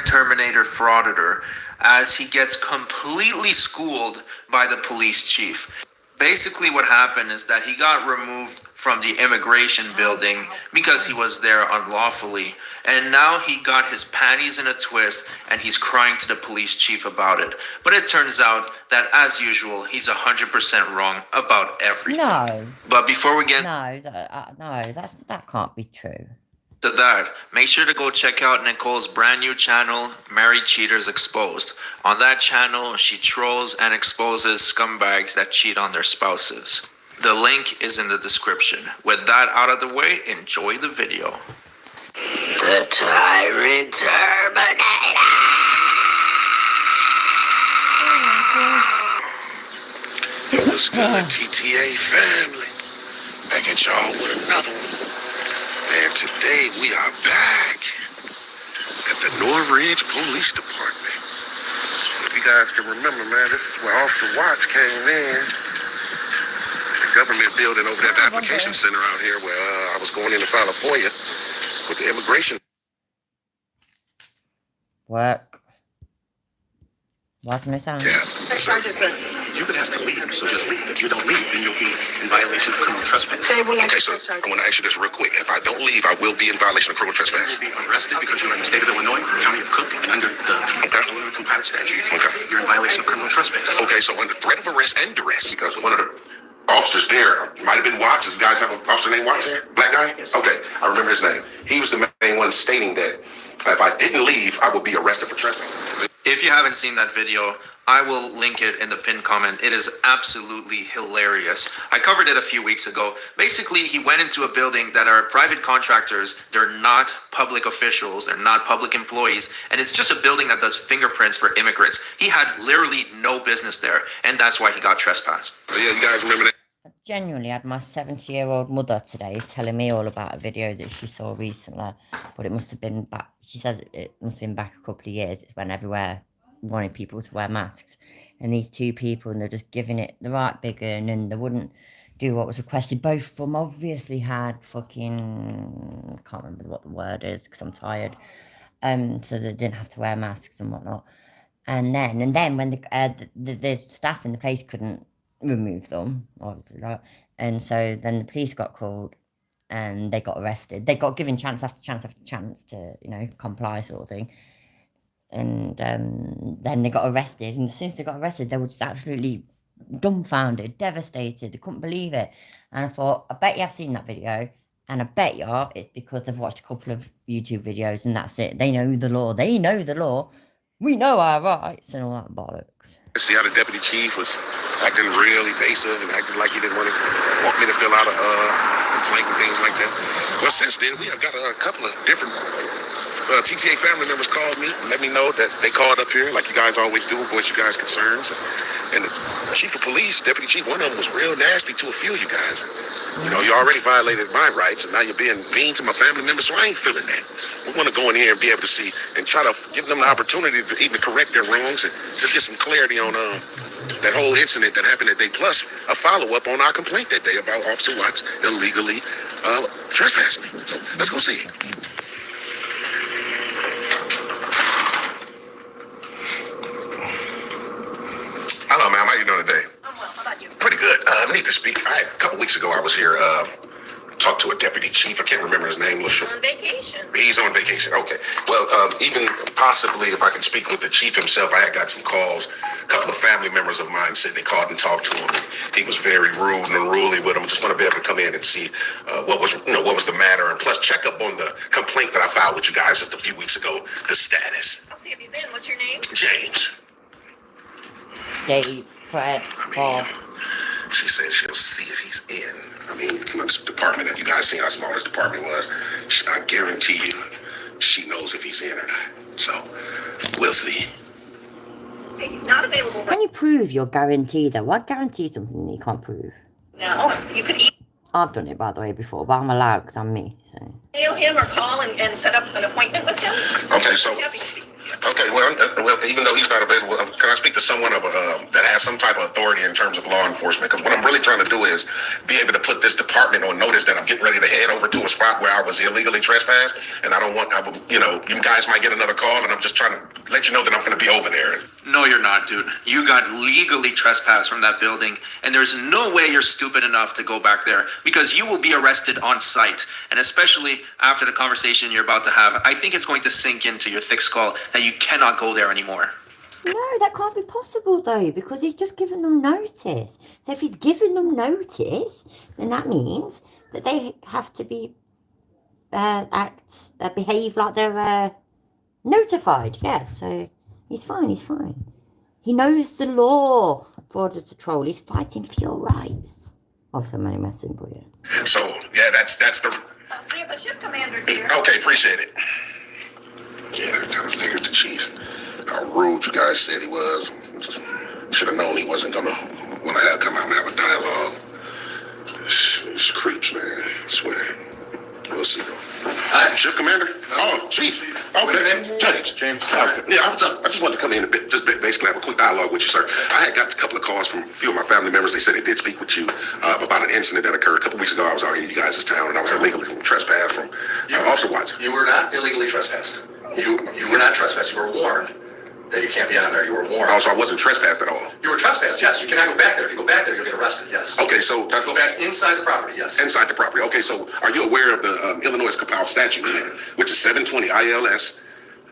Terminator frauditor as he gets completely schooled by the police chief. Basically what happened is that he got removed from the immigration building because he was there unlawfully, and now he got his panties in a twist and he's crying to the police chief about it. But it turns out that, as usual, he's 100% wrong about everything. No. But before we get No, that can't be true. to that, make sure to go check out Nicole's brand new channel, Married Cheaters Exposed. On that channel, she trolls and exposes scumbags that cheat on their spouses. The link is in the description. With that out of the way, enjoy the video. The Tyrant Terminator! It was good, TTA family. Back at y'all with another one. And today we are back at the Norridge Police Department. If you guys can remember, man, this is where Officer Watts came in. The government building over there at the application center out here where I was going in to file a FOIA with the immigration. Work. What's no sound? Yeah. Sergeant said you've been asked to leave, so just leave. If you don't leave, then you'll be in violation of criminal trespass. Okay, so I want to ask you this real quick. If I don't leave, I will be in violation of criminal trespass. You will be arrested because you're in the state of Illinois, county of Cook, and under the Illinois Compiled Statutes. Okay. You're in violation of criminal trespass. Okay, so under threat of arrest and duress, because one of the officers there might have been Watts. You guys have an officer named Watts here? Black guy? Okay, I remember his name. He was the main one stating that if I didn't leave, I would be arrested for trespass. If you haven't seen that video, I will link it in the pinned comment. It is absolutely hilarious. I covered it a few weeks ago. Basically, he went into a building that are private contractors. They're not public officials. They're not public employees. And it's just a building that does fingerprints for immigrants. He had literally no business there. And that's why he got trespassed. Yeah, you guys remember that? I genuinely had my 70-year-old mother today telling me all about a video that she saw recently, but it must have been back. She says it must have been back a couple of years. It's when everywhere wanted people to wear masks, and these two people, and they're just giving it the right big un, and they wouldn't do what was requested. Both of them obviously had fucking, I can't remember what the word is because I'm tired. So they didn't have to wear masks and whatnot. And then when the staff in the place couldn't remove them, obviously, right? And so then the police got called and they got arrested. They got given chance after chance after chance to, comply, sort of thing. And then they got arrested, and as soon as they got arrested, they were just absolutely dumbfounded, devastated. They couldn't believe it. And I thought, I bet you have seen that video, and I bet you it's because they've watched a couple of YouTube videos, and that's it. They know the law. They know the law. We know our rights and all that bollocks. See how the deputy chief was acting real evasive and acting like he didn't want me to fill out a complaint and things like that. Well, since then, we have got a couple of different TTA family members called me and let me know that they called up here, like you guys always do, voice you guys' concerns. And the chief of police, deputy chief, one of them was real nasty to a few of you guys. You already violated my rights, and now you're being mean to my family members, so I ain't feeling that. We want to go in here and be able to see and try to give them the opportunity to even correct their wrongs and just get some clarity on that whole incident that happened that day, plus a follow-up on our complaint that day about Officer Watts illegally trespassing. So let's go see. Hello, ma'am. How you doing today? I'm well. How about you? Pretty good. I need to speak. A couple weeks ago, I was here, talked to a deputy chief. I can't remember his name. On vacation. He's on vacation. Okay. Well, even possibly if I could speak with the chief himself, I had got some calls. A couple of family members of mine said they called and talked to him. He was very rude and unruly with them. Just want to be able to come in and see what was the matter, and plus check up on the complaint that I filed with you guys just a few weeks ago. The status. I'll see if he's in. What's your name? James. Dave, Fred, Paul. She said she'll see if he's in. I mean, this department, and you guys seen how small this department was. I guarantee you, she knows if he's in or not. So, we'll see. Okay, he's not available Can you prove your guarantee though? What guarantee something you can't prove? now. You could I've done it by the way before, but I'm allowed because I'm me. So. email him or call and set up an appointment with him. Okay, so. Happy to speak with you. Okay, well, even though he's not available, can I speak to someone that has some type of authority in terms of law enforcement? Because what I'm really trying to do is be able to put this department on notice that I'm getting ready to head over to a spot where I was illegally trespassed, and you guys might get another call, and I'm just trying to let you know that I'm going to be over there. No, you're not, dude. You got legally trespassed from that building, and there's no way you're stupid enough to go back there because you will be arrested on site. And especially after the conversation you're about to have, I think it's going to sink into your thick skull that you cannot go there anymore. No, that can't be possible though, because he's just given them notice. So if he's given them notice, then that means that they have to be behave like they're notified. Yeah, so he's fine. He's fine. He knows the law. Border Patrol. He's fighting for your rights. Also, money messing for you. So yeah, that's the. I'll see if the shift commander's here. Okay, appreciate it. Yeah, I kind of figured the chief, how rude you guys said he was. Should have known he wasn't gonna want to come out and have a dialogue. These creeps, man. I swear. We'll see. Hi, shift commander. Oh, chief. Okay, James. Okay. Yeah, I just wanted to come in and basically have a quick dialogue with you, sir. I had got a couple of calls from a few of my family members. They said they did speak with you about an incident that occurred a couple weeks ago. I was out in you guys' town, and I was illegally trespassed from Officer Watts. You were not illegally trespassed. You were not trespassed. You were warned that you can't be on there. You were warned. Oh, so I wasn't trespassed at all? You were trespassed, yes. You cannot go back there. If you go back there, you'll get arrested, yes. Okay, so that's... Go back inside the property, yes. Inside the property. Okay, so are you aware of the Illinois Capal statute, which is 720 ILS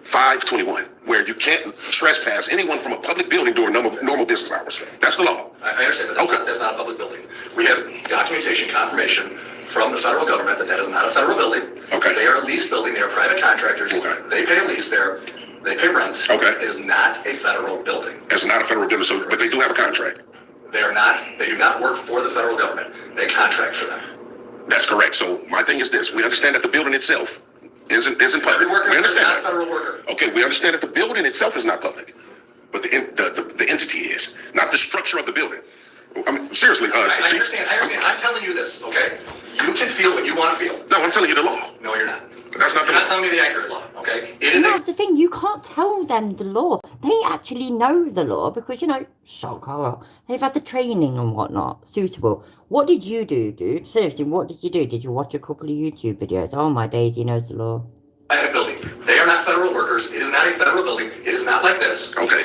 521, where you can't trespass anyone from a public building during normal business hours? That's the law. I understand, but that's not a public building. We have documentation, confirmation from the federal government that is not a federal building. Okay. They are a lease building. They are private contractors. Okay. They pay a lease there. They pay rent. Okay. It is not a federal building. It's not a federal building, but they do have a contract. They do not work for the federal government. They contract for them. That's correct. So my thing is this: we understand that the building itself isn't public. Every worker we understand is not a federal worker. Okay, we understand that the building itself is not public, but the entity is, not the structure of the building. I mean, seriously, I understand. I'm telling you this, okay? You can feel what you want to feel. No, I'm telling you the law. No, you're not. That's not You're not telling me the accurate law, okay? That's the thing. You can't tell them the law. They actually know the law because, shock horror. They've had the training and whatnot suitable. What did you do, dude? Seriously, what did you do? Did you watch a couple of YouTube videos? Oh my days, he knows the law. Private building. They are not federal workers. It is not a federal building. It is not like this. Okay.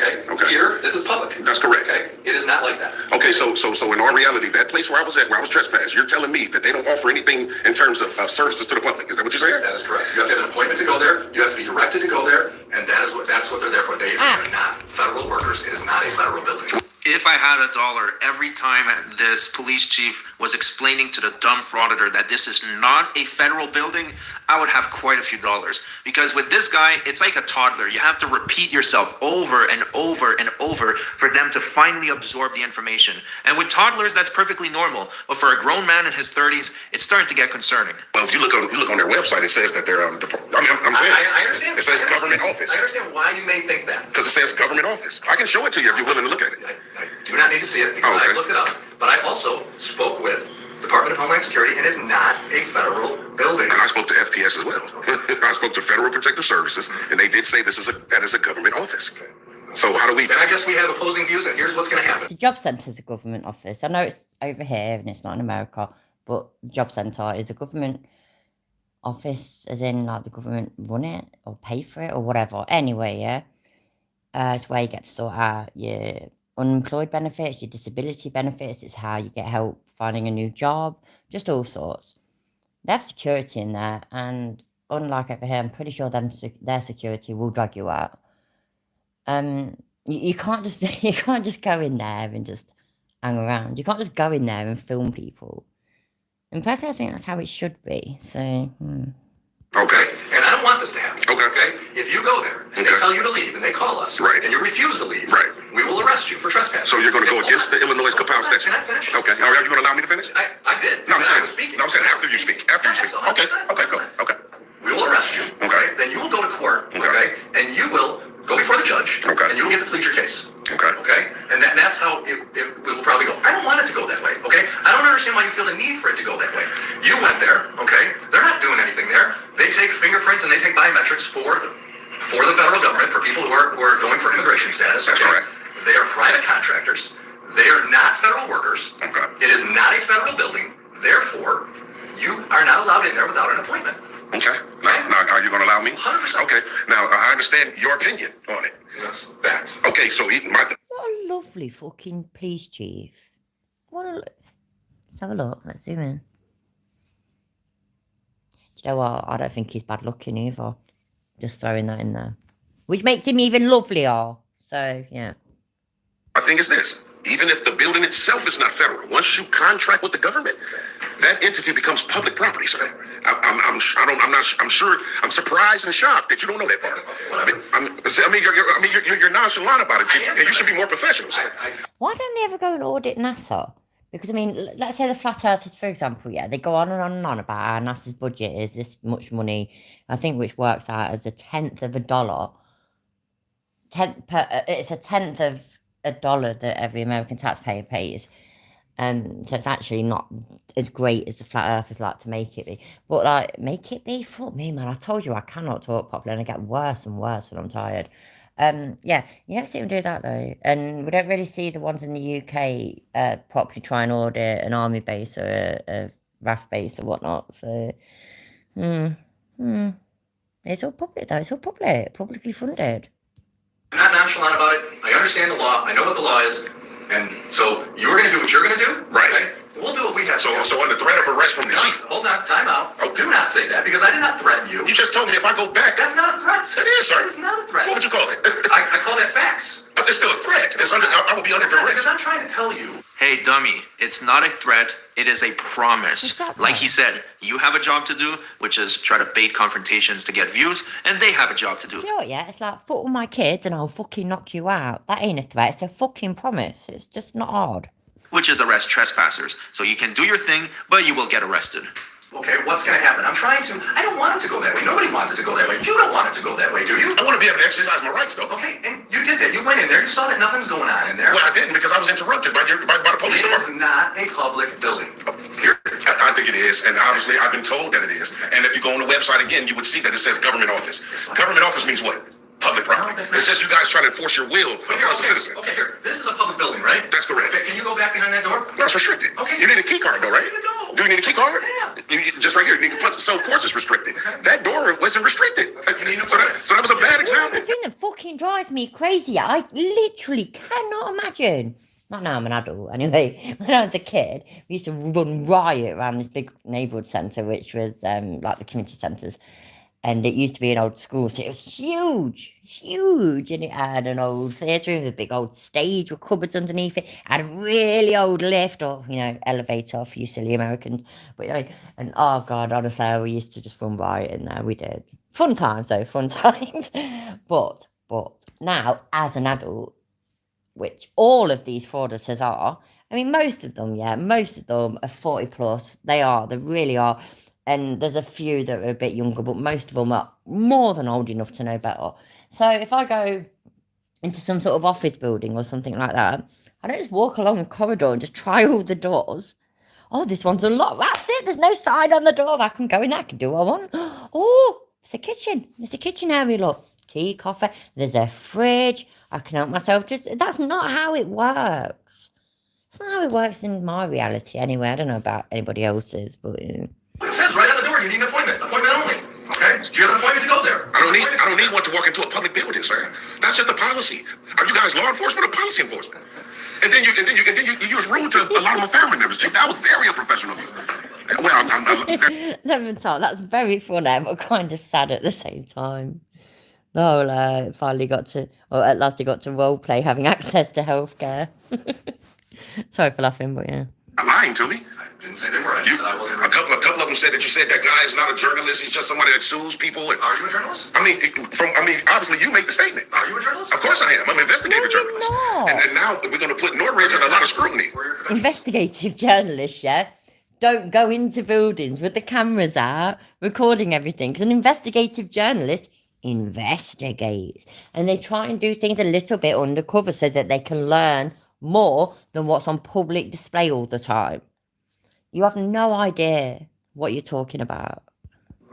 Here, this is public. That's correct. Okay. It is not like that. Okay, so in our reality, that place where I was trespassed, you're telling me that they don't offer anything in terms of services to the public. Is that what you're saying? That is correct. You have to have an appointment to go there. You have to be directed to go there, and that's what they're there for. They are not federal workers. It is not a federal building. If I had $1 every time this police chief was explaining to the dumb frauditor that this is not a federal building, I would have quite a few dollars. Because with this guy, it's like a toddler. You have to repeat yourself over and over and over for them to finally absorb the information. And with toddlers, that's perfectly normal. But for a grown man in his 30s, it's starting to get concerning. Well, if you look on their website, it says that they're I'm saying. I understand. It says government office. I understand why you may think that. Because it says government office. I can show it to you if you're willing to look at it. I do not need to see it because I looked it up. But I also spoke with Department of Homeland Security, and it's not a federal building. And I spoke to FPS as well. Okay. I spoke to Federal Protective Services, and they did say that is a government office. Okay. So how do we? Then I guess we have opposing views, and here's what's going to happen. The job centre is a government office. I know it's over here and it's not in America, but the job centre is a government office, as in like the government run it or pay for it or whatever. Anyway, yeah, it's where you get to sort out your unemployed benefits, your disability benefits. It's how you get help finding a new job, just all sorts. They have security in there, and unlike over here, I'm pretty sure their security will drag you out. You can't just you can't just go in there and just hang around. You can't just go in there and film people. And personally, I think that's how it should be. So. Okay, and I don't want this to happen. Okay, if you go there and they tell you to leave and they call us, Right. and you refuse to leave, Right. we will arrest you for trespassing. So you're going to go against the Illinois compound statute? Can I finish? Okay. Are you going to allow me to finish? I did. No, I'm I saying. was speaking. No, I'm saying after you speak. After you speak. Okay. Okay. Go. Okay. We will arrest you. Okay. Then you will go to court. Okay. Okay. And you will go before the judge. Okay. And you will get to plead your case. Okay. Okay. And that's how it will probably go. I don't want it to go that way. Okay. I don't understand why you feel the need for it to go that way. You went there. Okay. They're not doing anything there. They take fingerprints and they take biometrics for the federal government, for people who are going for immigration status. That's okay? correct. They are private contractors. They are not federal workers. Okay. It is not a federal building. Therefore, you are not allowed in there without an appointment. Okay. Now, are you going to allow me? 100%. Okay. Now, I understand your opinion on it. That's fact. Okay, so What a lovely fucking police chief. Let's have a look. Let's zoom in. Do you know what? I don't think he's bad looking either. Just throwing that in there. Which makes him even lovelier. So, yeah. my thing is this. Even if the building itself is not federal, once you contract with the government, that entity becomes public property. So I'm sure I'm surprised and shocked that you don't know that part. You're nonchalant about it, and you should be more professional. So. Why don't they ever go and audit NASA? Because, I mean, let's say the Flat Earthers, for example, yeah, they go on and on about how NASA's budget is this much money, I think, which works out as $0.1. It's $0.1 that every American taxpayer pays. So it's actually not as great as the Flat Earthers like to make it be. But, like, make it be? Fuck me, man. I told you I cannot talk properly, and I get worse and worse when I'm tired. Yeah, you never see them do that though, and we don't really see the ones in the UK properly try and audit an army base or a RAF base or whatnot. So, it's all public though. It's all publicly funded. I'm not nonchalant about it. I understand the law. I know what the law is, and so you're going to do what you're going to do, right? Okay? We'll do what we have. So under threat of arrest from the chief. Hold on, time out. Oh, do not say that because I did not threaten you. You just told me if I go back. That's not a threat. It is, sir. That is not a threat. What would you call it? I call that facts. But it's still a threat. I will be under arrest. Because I'm trying to tell you. Hey, dummy, it's not a threat, it is a promise. Exactly. Like he said, you have a job to do, which is try to bait confrontations to get views, and they have a job to do. You know what, yeah? It's like, fuck with my kids and I'll fucking knock you out. That ain't a threat. It's a fucking promise. It's just not hard. Which is arrest trespassers. So you can do your thing, but you will get arrested. Okay, what's going to happen? I don't want it to go that way. Nobody wants it to go that way. You don't want it to go that way, do you? I want to be able to exercise my rights, though. Okay, and you did that. You went in there. You saw that nothing's going on in there. Well, I didn't because I was interrupted by the police It is department. not a public building. Period. I think it is, and obviously I've been told that it is. And if you go on the website again, you would see that it says government office. Government office means what? Public property. No, it's just you guys trying to enforce your will across the citizen. Okay, here. This is a public building, right? That's correct. Okay, can you go back behind that door? No, it's restricted. Okay. You need a key card, though, right? There you go. Do you need a key card? Yeah. Just right here. You need to punch. So, of course, it's restricted. That door wasn't restricted. You need to So that was a bad The example. thing that fucking drives me crazy, I literally cannot imagine. Not now I'm an adult, anyway. When I was a kid, we used to run riot around this big neighbourhood centre, which was like the community centres. And it used to be an old school, so it was huge. And it had an old theatre with a big old stage with cupboards underneath it. It had a really old lift or, elevator for you silly Americans. But, and oh God, honestly, we used to just run riot in there. We did. Fun times, though, fun times. But now, as an adult, which all of these fraudsters are, I mean, most of them are 40 plus. They really are. And there's a few that are a bit younger, but most of them are more than old enough to know better. So if I go into some sort of office building or something like that, I don't just walk along the corridor and just try all the doors. Oh, this one's unlocked. That's it. There's no sign on the door. I can go in there. I can do what I want. Oh, it's a kitchen. It's a kitchen area, look. Tea, coffee. There's a fridge. I can help myself. That's not how it works. It's not how it works in my reality anyway. I don't know about anybody else's, but It says right on the door, you need an appointment. Appointment only. Okay? Do you have an appointment to go there? I don't need one to walk into a public building, sir. That's just a policy. Are you guys law enforcement or policy enforcement? And then you use rude to a lot of my family members, Chief. That was very unprofessional of you. Well, Leventhal, that's very funny, but kind of sad at the same time. No, finally got to, or at last he got to role play having access to healthcare. Sorry for laughing, but yeah. lying to me. I didn't say they were. I just said I wasn't. A couple of them said that you said that guy is not a journalist. He's just somebody that sues people. Are you a journalist? I mean, obviously you make the statement. Are you a journalist? Of course I am. I'm an investigative No, you're journalist. not. And now we're going to put Norridge under a lot of scrutiny. Investigative journalists, yeah, don't go into buildings with the cameras out, recording everything. Because an investigative journalist investigates. And they try and do things a little bit undercover so that they can learn more than what's on public display all the time. You have no idea what you're talking about.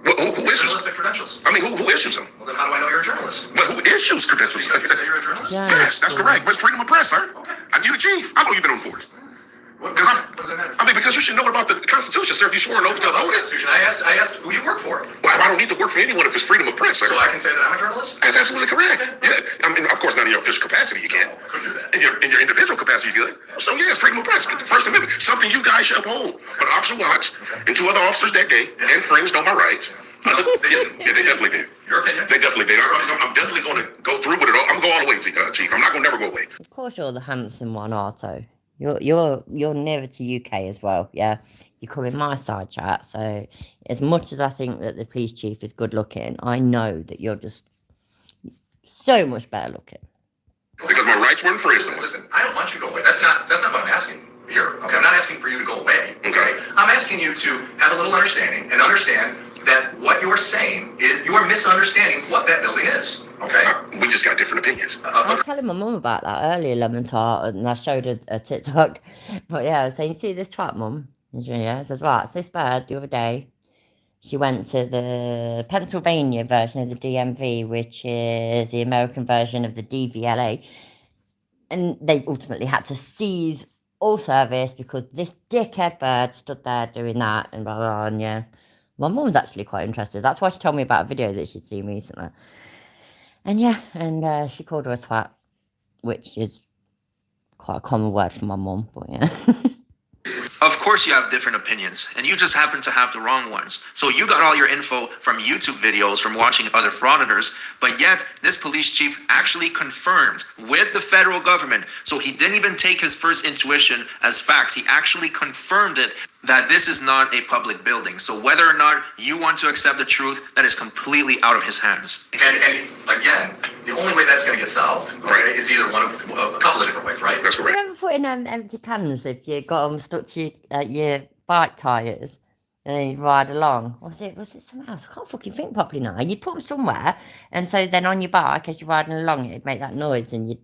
Well, who issues Journalistic credentials. I mean, who issues them? Well, then how do I know you're a journalist? Well, who issues credentials? You say you're a journalist? Yeah. Yes, that's correct. But it's freedom of press, sir. Okay. You the chief. How long you been on force? What Because does that matter? I mean, because you should know about the Constitution, sir. If you swore an oath to Oh, uphold it. Constitution. I asked who you work for. Well, I don't need to work for anyone if it's freedom of press, sir. So I can say that I'm a journalist? That's absolutely correct. Yeah, I mean, of course, not in your official capacity, you can't. I couldn't do that. In your individual capacity, you could. So yeah, it's freedom of press. First Amendment, something you guys should uphold. But Officer Watts and two other officers that day and friends know my rights. Yeah, they definitely did. Your opinion? They definitely did. I'm definitely going to go through with it all. I'm going to go all the way, Chief. I'm not going to never go away. Of course, you're the handsome one, Arto. You're nearer to UK as well, yeah. You come in my side chat, so as much as I think that the police chief is good looking, I know that you're just so much better looking. Because my rights were infringed. Listen, I don't want you to go away. That's not what I'm asking here. Okay, I'm not asking for you to go away. Okay, I'm asking you to have a little understanding and understand that what you're saying is you are misunderstanding what that building is. Okay, We just got different opinions. I was telling my mum about that earlier, lemon tart, and I showed her a TikTok. But yeah, I was saying, see this twat, mum? And she says, right, it's this bad. The other day, she went to the Pennsylvania version of the DMV, which is the American version of the DVLA. And they ultimately had to seize all service because this dickhead bird stood there doing that and blah, blah, blah. And yeah, my mum's actually quite interested. That's why she told me about a video that she'd seen recently. And yeah, and she called her a twat, which is quite a common word for my mum, but yeah. Of course you have different opinions, and you just happen to have the wrong ones. So you got all your info from YouTube videos, from watching other frauditors, but yet this police chief actually confirmed with the federal government. So he didn't even take his first intuition as facts. He actually confirmed it, that this is not a public building. So whether or not you want to accept the truth, that is completely out of his hands. And again, the only way that's going to get solved, okay, is either one of a couple of different ways, right? That's correct. Remember putting empty cans if you got them stuck to your bike tyres and then you'd ride along? Was it somewhere else? I can't fucking think properly now. You'd put them somewhere, and so then on your bike, as you're riding along, it'd make that noise and you'd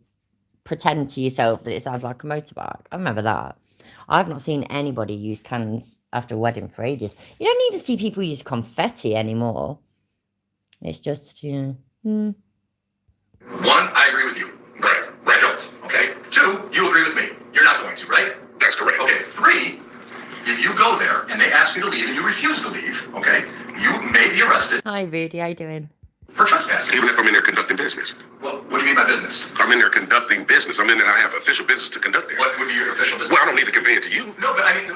pretend to yourself that it sounds like a motorbike. I remember that. I've not seen anybody use cans after a wedding for ages. You don't even see people use confetti anymore. It's just, One, I agree with you. Right. I don't. Okay. Two, you agree with me. You're not going to, right? That's correct. Okay. Three, if you go there and they ask you to leave and you refuse to leave, okay, you may be arrested Hi, Rudy, how you doing? for trespassing. Even if I'm in there conducting business. Well, what do you mean by business? I'm in there conducting business. I'm in there. I have official business to conduct there. What would be your official business? Well, I don't need to convey it to you. No, but I mean,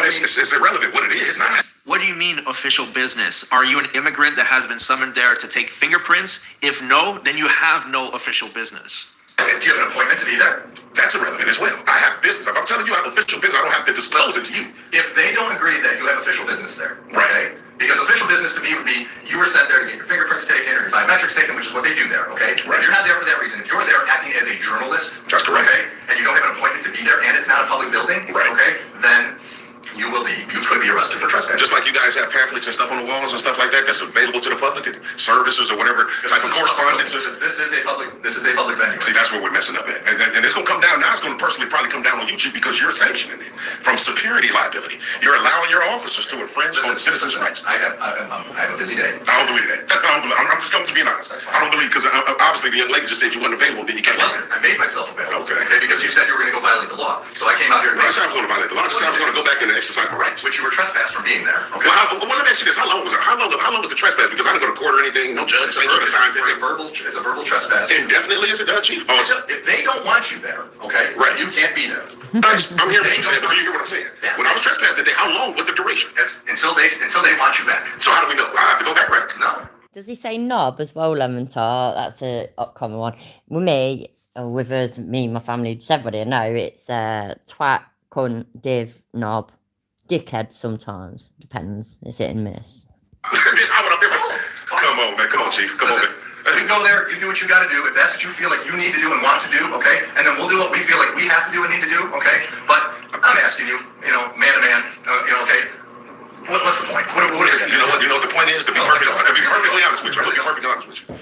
It's irrelevant what it is. What do you mean official business? Are you an immigrant that has been summoned there to take fingerprints? If no, then you have no official business. do you have an appointment to be there? That's irrelevant as well. I have business. If I'm telling you I have official business, I don't have to disclose it to you. If they don't agree that you have official business there, Right. okay? Because official business to me would be you were sent there to get your fingerprints taken or your biometrics taken, which is what they do there, okay? Right. If you're not there for that reason, if you're there acting as a journalist, That's correct. okay, and you don't have an appointment to be there and it's not a public building, Right. okay, then you could be arrested for trespassing. Just like you guys have pamphlets and stuff on the walls and stuff like that that's available to the public, and services or whatever type of correspondences. This is a public venue. See, that's where we're messing up at. And it's going to come down. Now it's going to personally probably come down on you, Chief, because you're sanctioning it. from security liability. You're allowing your officers to infringe on citizens' rights. I have a busy day. I don't believe that. I'm just going to be honest. I don't believe, because obviously the young lady just said you weren't available, then you can't. I made myself available. Okay. Because you said you were going to go violate the law. So I came out here to I said I was going to violate the law. I just said I was going to go back and exercise my rights. Which you were trespassed from being there. Okay. Well, let me ask you this. How long was the trespass? Because I didn't go to court or anything. No judge sanctioned the time frame. It's a verbal trespass. Indefinitely, is it done, Chief? If they don't want you there, okay, right, you can't be there. I'm hearing what you said, but do you hear what I'm saying? Yeah. When I was trespassed that day, how long was the duration? Until they want you back. So how do we know? I have to go back, right? No. Does he say knob as well, Lemon Tart? That's a upcoming one. With me, or with us, me, my family, just everybody I know, it's twat, cunt, div, knob, dickhead sometimes. Depends. It's hit and miss. Come on, man. Come on, Chief. Come on, man. You go there, you do what you got to do. If that's what you feel like you need to do and want to do, okay? And then we'll do what we feel like we have to do and need to do, okay? But I'm asking you, man to man, okay? What's the point? What is it? You know what the point is? To be perfectly honest with you.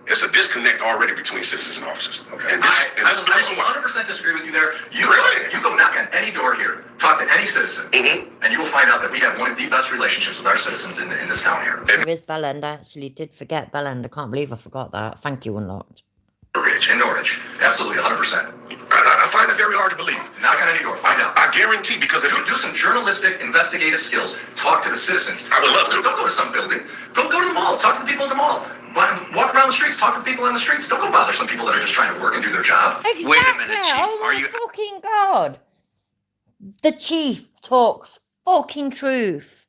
It's a disconnect already between citizens and officers. Okay. And this is the reason why. I 100% disagree with you there. You Really? go knock on any door here, talk to any citizen, and you will find out that we have one of the best relationships with our citizens in this town here. There is Bellend. I actually did forget Bellend. I can't believe I forgot that. Thank you, Unlocked. In Norwich. Absolutely, 100%. I find it very hard to believe. Knock on any door, find out. I guarantee, because if you do some journalistic, investigative skills, talk to the citizens. I would love to. Don't go to some building. Go to the mall. Talk to the people in the mall. Walk around the streets. Talk to the people on the streets. Don't go bother some people that are just trying to work and do their job. Exactly. Wait a minute, Chief. Oh Are my you? fucking God. The Chief talks fucking truth.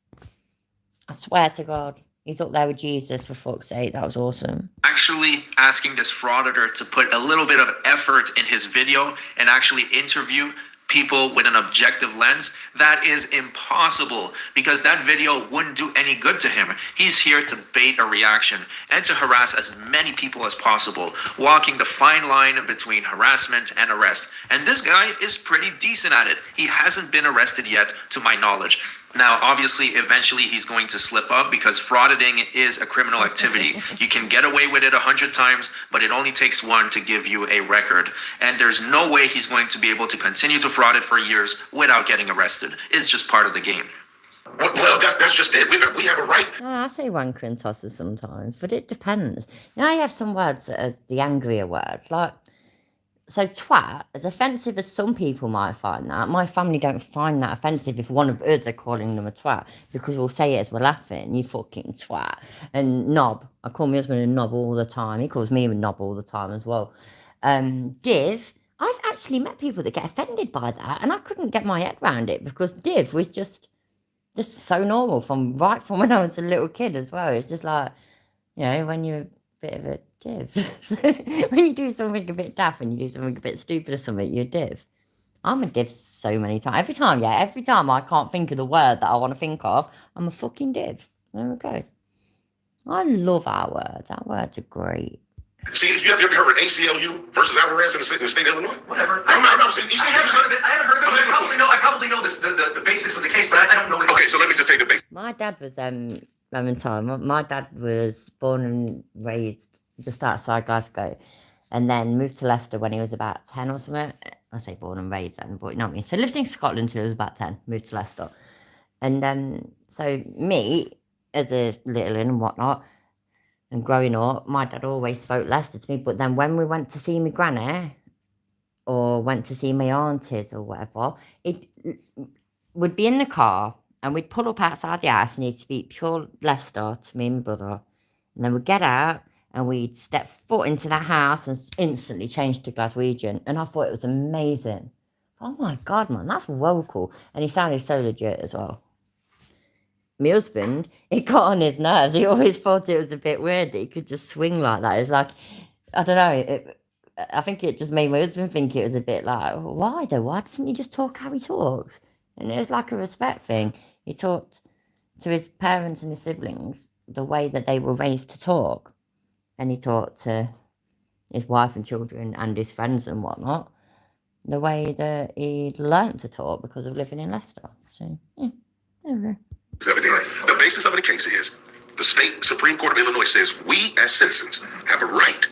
I swear to God. He's up there with Jesus, for fuck's sake. That was awesome. Actually asking this frauditor to put a little bit of effort in his video and actually interview people with an objective lens, that is impossible, because that video wouldn't do any good to him. He's here to bait a reaction and to harass as many people as possible, walking the fine line between harassment and arrest. And this guy is pretty decent at it. He hasn't been arrested yet, to my knowledge. Now, obviously, eventually he's going to slip up, because frauditing is a criminal activity. You can get away with it 100 times, but it only takes one to give you a record. And there's no way he's going to be able to continue to fraud it for years without getting arrested. It's just part of the game. Well, that's just it. We have a right. I say wanker and tosses sometimes, but it depends. Now, you have some words that are the angrier words, like, so twat, as offensive as some people might find that, my family don't find that offensive if one of us are calling them a twat, because we'll say it as we're laughing, you fucking twat. And knob, I call my husband a knob all the time. He calls me a knob all the time as well. Div, I've actually met people that get offended by that, and I couldn't get my head around it, because div was just so normal from when I was a little kid as well. It's just like, when you're a bit of a div. When you do something a bit daft and you do something a bit stupid or something, you're a div. I'm a div so many times. Every time I can't think of the word that I want to think of, I'm a fucking div. There we go. I love our words. Our words are great. See, you ever heard of ACLU versus Alvarez in the state of Illinois? Whatever. I haven't heard of it. I probably know the basics of the case, but I don't know it. Okay, so let me just take the basics. My dad was my dad was born and raised just outside Glasgow, and then moved to Leicester when he was about 10 or something. I say born and raised then, but you know what I mean. So lived in Scotland till he was about 10, moved to Leicester. And so me, as a little and whatnot, and growing up, my dad always spoke Leicester to me. But then when we went to see my granny, or went to see my aunties or whatever, it would be in the car, and we'd pull up outside the house, and he'd speak pure Leicester to me and my brother. And then we'd get out, and we'd step foot into that house and instantly change to Glaswegian. And I thought it was amazing. Oh my God, man, that's vocal. And he sounded so legit as well. My husband, it got on his nerves. He always thought it was a bit weird that he could just swing like that. It was like, I don't know. I think it just made my husband think it was a bit like, why though? Why doesn't he just talk how he talks? And it was like a respect thing. He talked to his parents and his siblings the way that they were raised to talk. And he talked to his wife and children and his friends and whatnot the way that he learnt to talk because of living in Leicester. So, yeah, there we go. The basis of the case is the state Supreme Court of Illinois says we as citizens have a right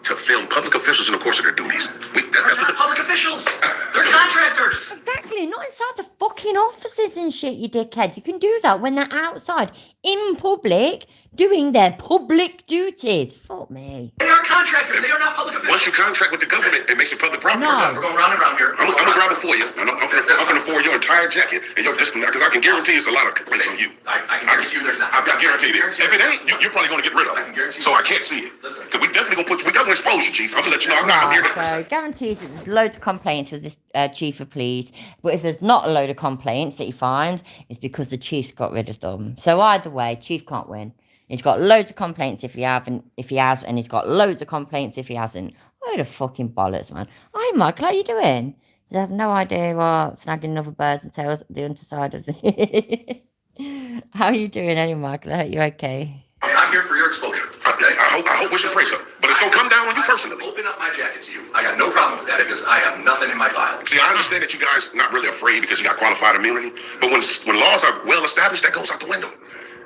to film public officials in the course of their duties. They're not public officials. They're contractors. Exactly, not inside the fucking offices and shit, you dickhead. You can do that when they're outside, in public, doing their public duties. Fuck me. They are contractors. They are not public officials. Once you contract with the government, it makes it public property. No. We're going round and round here. I'm gonna grab it for you. I'm gonna afford your entire jacket and your just because I can guarantee it's a lot of complaints on you. I can guarantee you there's not. I guarantee it. If it ain't, you're probably gonna get rid of I can guarantee it. So you. I can't see it. Listen. Cause we definitely expose you, Chief. I'm gonna let you know. I'm here Right, to. so guarantees that there's loads of complaints with this chief of police, but if there's not a load of complaints that he finds, it's because the chief's got rid of them. So either way, chief can't win. He's got loads of complaints if he has, and he's got loads of complaints if he hasn't. Load of fucking bollocks, man. Hi, Michael, how you doing? I have no idea what snagging another birds and tails at the underside of the... How are you doing anyway, Michael? I hope you're okay. I'm here for your exposure. Okay? I hope, wish and pray so. But it's gonna come down on you personally. Open up my jacket to you. I got no problem with that because I have nothing in my file. See, I understand that you guys not really afraid because you got qualified immunity, but when laws are well established, that goes out the window.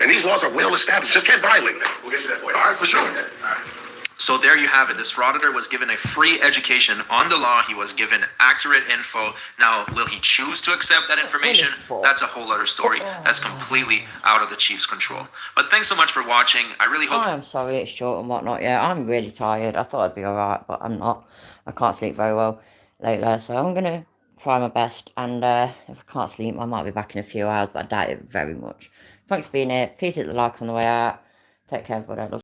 And these laws are well established, just can't violate them. We'll get you that for you. All right, for sure. Okay. All right. So there you have it. This frauditor was given a free education on the law. He was given accurate info. Now, will he choose to accept that information? That's a whole other story. That's completely out of the chief's control. But thanks so much for watching. I really hope... I'm sorry it's short and whatnot. Yeah, I'm really tired. I thought I'd be alright, but I'm not. I can't sleep very well lately, so I'm going to try my best. And if I can't sleep, I might be back in a few hours, but I doubt it very much. Thanks for being here. Please hit the like on the way out. Take care, everybody. I love you.